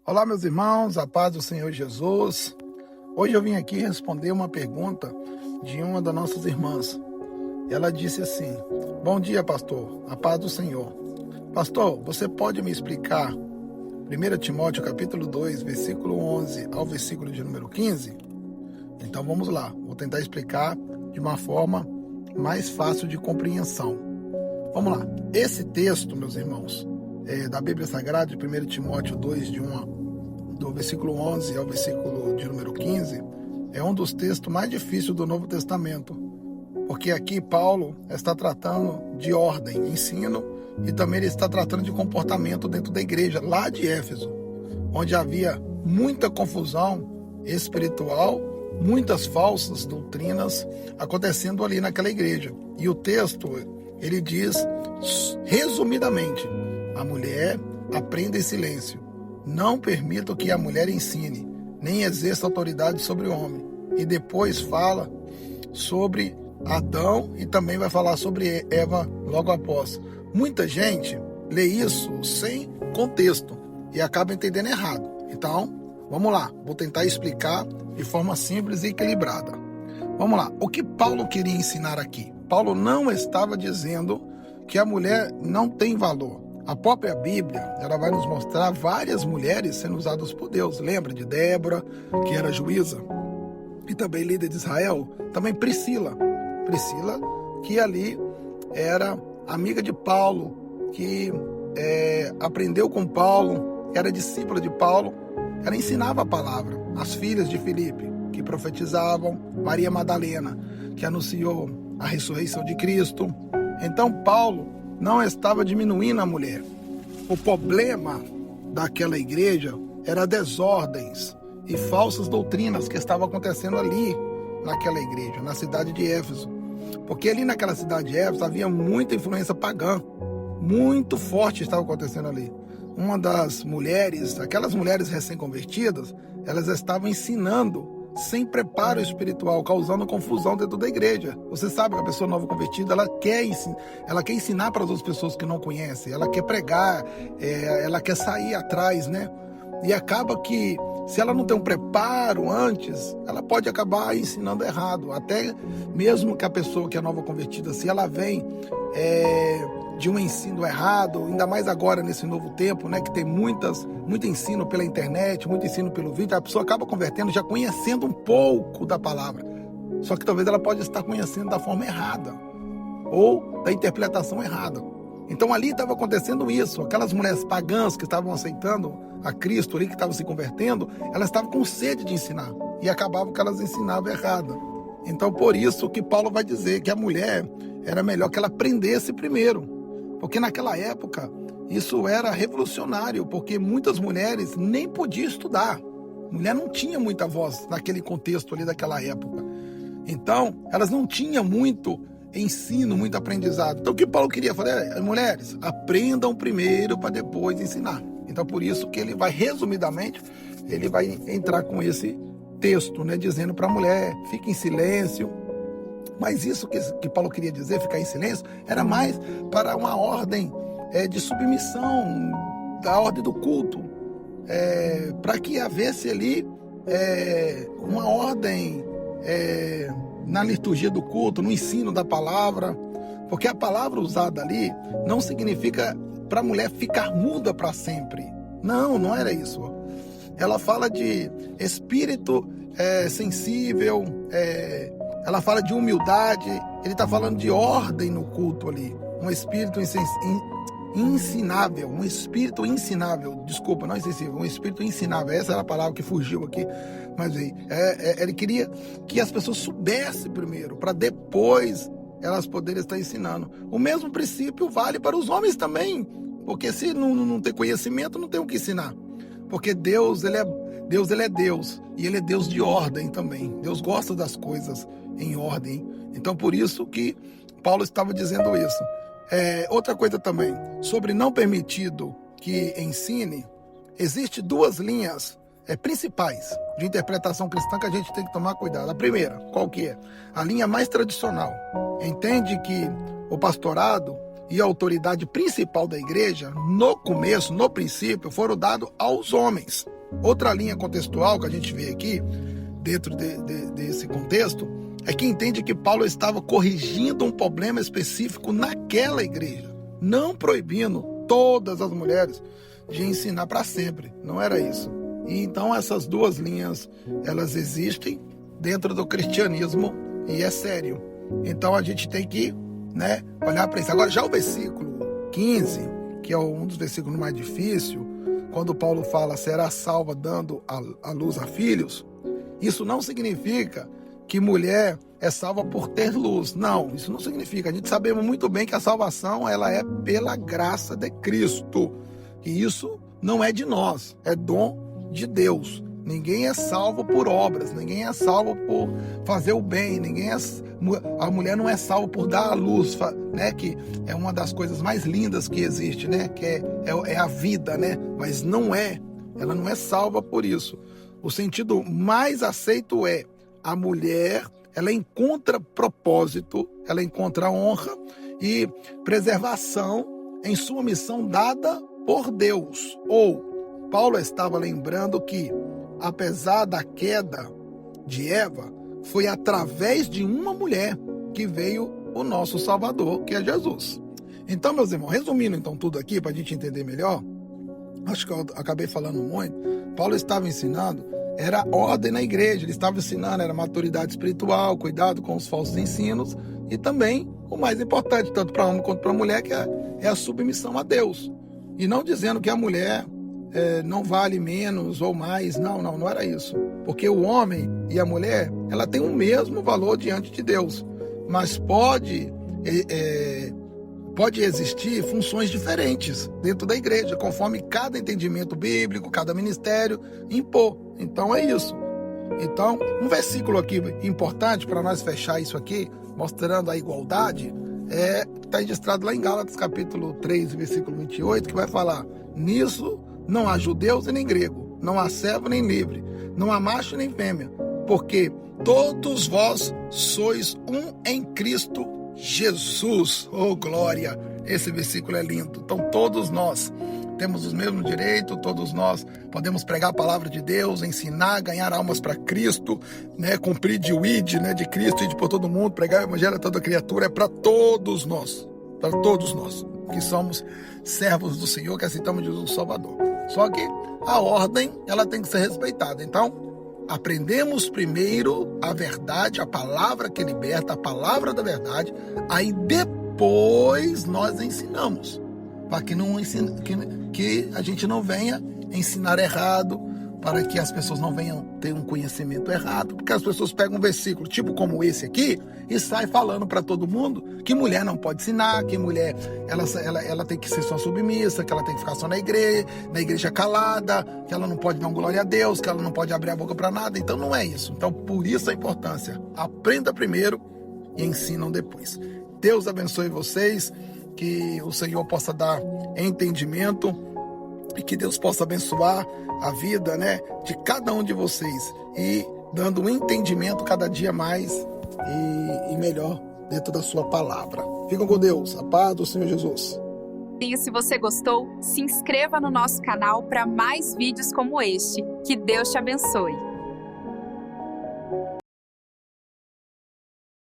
Olá, meus irmãos, a paz do Senhor Jesus. Hoje eu vim aqui responder uma pergunta de uma das nossas irmãs. Ela disse assim: bom dia, pastor, a paz do Senhor. Pastor, você pode me explicar 1 Timóteo capítulo 2, versículo 11 ao versículo de número 15? Então vamos lá, vou tentar explicar de uma forma mais fácil de compreensão. Vamos lá, esse texto, meus irmãos, da Bíblia Sagrada, de 1 Timóteo 2, do versículo 11 ao versículo de número 15, é um dos textos mais difíceis do Novo Testamento, porque aqui Paulo está tratando de ordem, ensino, e também ele está tratando de comportamento dentro da igreja, lá de Éfeso, onde havia muita confusão espiritual, muitas falsas doutrinas acontecendo ali naquela igreja. E o texto, ele diz, resumidamente, a mulher aprenda em silêncio. Não permita que a mulher ensine, nem exerça autoridade sobre o homem. E depois fala sobre Adão e também vai falar sobre Eva logo após. Muita gente lê isso sem contexto e acaba entendendo errado. Então, vamos lá, vou tentar explicar de forma simples e equilibrada. Vamos lá, o que Paulo queria ensinar aqui? Paulo não estava dizendo que a mulher não tem valor. A própria Bíblia, ela vai nos mostrar várias mulheres sendo usadas por Deus. Lembra de Débora, que era juíza, e também líder de Israel? Também Priscila, que ali era amiga de Paulo, que aprendeu com Paulo, era discípula de Paulo, ela ensinava a palavra. As filhas de Filipe, que profetizavam, Maria Madalena, que anunciou a ressurreição de Cristo. Então Paulo não estava diminuindo a mulher. O problema daquela igreja era desordens e falsas doutrinas que estavam acontecendo ali naquela igreja, na cidade de Éfeso. Porque ali naquela cidade de Éfeso havia muita influência pagã, muito forte estava acontecendo ali. Uma das mulheres, aquelas mulheres recém-convertidas, elas estavam ensinando sem preparo espiritual, causando confusão dentro da igreja. Você sabe que a pessoa nova convertida, ela quer ensinar para as outras pessoas que não conhecem, ela quer pregar, ela quer sair atrás, né? E acaba que, se ela não tem um preparo antes, ela pode acabar ensinando errado. Até mesmo que a pessoa que é nova convertida, se ela vem de um ensino errado, ainda mais agora nesse novo tempo, né, que tem muito ensino pela internet, muito ensino pelo vídeo, a pessoa acaba convertendo já conhecendo um pouco da palavra. Só que talvez ela pode estar conhecendo da forma errada ou da interpretação errada. Então ali estava acontecendo isso. Aquelas mulheres pagãs que estavam aceitando a Cristo ali, que estavam se convertendo, elas estavam com sede de ensinar e acabavam que elas ensinavam errado. Então por isso que Paulo vai dizer que a mulher era melhor que ela aprendesse primeiro. Porque naquela época isso era revolucionário, porque muitas mulheres nem podiam estudar. Mulher não tinha muita voz naquele contexto ali daquela época. Então, elas não tinham muito ensino, muito aprendizado. Então, o que Paulo queria fazer? Mulheres, aprendam primeiro para depois ensinar. Então, por isso que ele vai, resumidamente, ele vai entrar com esse texto, né, dizendo para a mulher, fique em silêncio. Mas isso que Paulo queria dizer, ficar em silêncio, era mais para uma ordem de submissão, da ordem do culto, para que houvesse ali uma ordem na liturgia do culto, no ensino da palavra, porque a palavra usada ali não significa para a mulher ficar muda para sempre. Não era isso. Ela fala de espírito sensível, ela fala de humildade, ele está falando de ordem no culto ali. Um espírito ensinável, desculpa, não insensível, um espírito ensinável, essa era a palavra que fugiu aqui, mas ele queria que as pessoas soubessem primeiro, para depois elas poderem estar ensinando. O mesmo princípio vale para os homens também, porque se não tem conhecimento, não tem o que ensinar. Porque Deus, ele é Deus, e ele é Deus de ordem também. Deus gosta das coisas em ordem. Então, por isso que Paulo estava dizendo isso. Outra coisa também, sobre não permitido que ensine, existem duas linhas principais de interpretação cristã que a gente tem que tomar cuidado. A primeira, qual que é? A linha mais tradicional. Entende que o pastorado e a autoridade principal da igreja, no começo, no princípio, foram dados aos homens. Outra linha contextual que a gente vê aqui, dentro desse contexto, é que entende que Paulo estava corrigindo um problema específico naquela igreja, não proibindo todas as mulheres de ensinar para sempre. Não era isso. E então essas duas linhas, elas existem dentro do cristianismo e é sério. Então a gente tem que, olhar para isso. Agora já o versículo 15, que é um dos versículos mais difíceis, quando Paulo fala será salva dando a luz a filhos, isso não significa que mulher é salva por ter luz. Não, isso não significa. A gente sabemos muito bem que a salvação ela é pela graça de Cristo. E isso não é de nós, é dom de Deus. Ninguém é salvo por obras, ninguém é salvo por fazer o bem, a mulher não é salva por dar a luz, que é uma das coisas mais lindas que existe, que é a vida, mas ela não é salva por isso. O sentido mais aceito é a mulher, ela encontra propósito, ela encontra honra e preservação em sua missão dada por Deus. Ou Paulo estava lembrando que, apesar da queda de Eva, foi através de uma mulher que veio o nosso Salvador, que é Jesus. Então, meus irmãos, resumindo então tudo aqui para a gente entender melhor, acho que eu acabei falando muito, Paulo estava ensinando, era ordem na igreja, ele estava ensinando, era maturidade espiritual, cuidado com os falsos ensinos e também, o mais importante, tanto para homem quanto para mulher, que é a submissão a Deus. E não dizendo que a mulher não vale menos ou mais, não era isso. Porque o homem e a mulher, ela tem o mesmo valor diante de Deus, mas pode existir funções diferentes dentro da igreja, conforme cada entendimento bíblico, cada ministério impor. Então é isso. Então, um versículo aqui importante para nós fechar isso aqui, mostrando a igualdade, está registrado lá em Gálatas capítulo 3, versículo 28, que vai falar: nisso não há judeus e nem grego, não há servo nem livre, não há macho nem fêmea, porque todos vós sois um em Cristo Jesus. Oh, glória! Esse versículo é lindo. Então todos nós temos os mesmos direitos, todos nós podemos pregar a palavra de Deus, ensinar, ganhar almas para Cristo, cumprir de id, de Cristo, ir por todo mundo, pregar o evangelho a toda criatura, é para todos nós, que somos servos do Senhor, que aceitamos Jesus Salvador. Só que a ordem, ela tem que ser respeitada. Então, aprendemos primeiro a verdade, a palavra que liberta, a palavra da verdade, aí depois nós ensinamos, para que a gente não venha ensinar errado, para que as pessoas não venham ter um conhecimento errado, porque as pessoas pegam um versículo tipo como esse aqui e saem falando para todo mundo que mulher não pode ensinar, que mulher ela tem que ser só submissa, que ela tem que ficar só na igreja calada, que ela não pode dar glória a Deus, que ela não pode abrir a boca para nada. Então não é isso. Então por isso a importância, aprenda primeiro e ensinam depois. Deus abençoe vocês, que o Senhor possa dar entendimento e que Deus possa abençoar a vida, de cada um de vocês e dando um entendimento cada dia mais e melhor dentro da sua palavra. Fiquem com Deus, a paz do Senhor Jesus. E se você gostou, se inscreva no nosso canal para mais vídeos como este. Que Deus te abençoe.